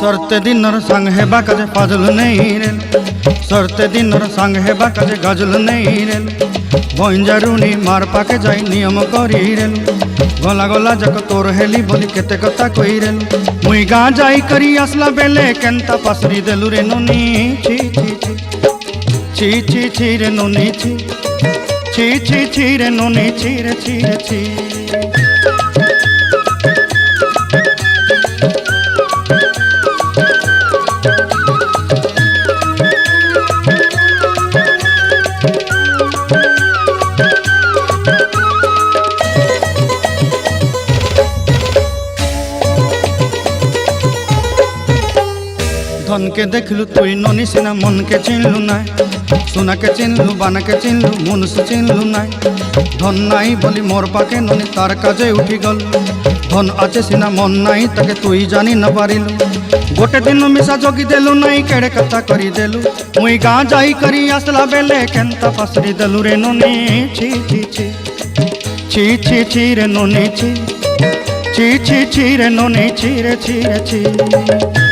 सरते दिनर संग हेबा काजे फाजल नहीं रेल सरते दिनर संग हेबा काजे गजल नहीं रेल भंजारुनी मार पाके जाई नियम करी रेल गला गला जक तोर हेली बोली केते कथा कई रेल मुई गाँ जाई करी आसला बेले केंता पासरी देलु रे नोनी छी छी छी छी छी छी रे नोनी छी छी छी छी रे नोनी छी रे छी रे छी। धन के देखलु तुई ननी सिना मन के चिन्हलु नाय सोना के चिन्हलु बाना के चिन्हलु मुनुष चिन्हलु नाय धन नाई बोली मोर पाके ननी तार काजे उठी गल धन आचे सिना मन नाई ताके तुई जानी न पारिलु गोटे दिन मिसा जोगी देलु नाई केड़े कथा करी देलु मुई गाँ जाई करी आसला बेले केंता पासरी देलु रे ननी छी छी छी छी छी छी रे ननी छी छी छी छी रे ननी छी रे छी रे छी।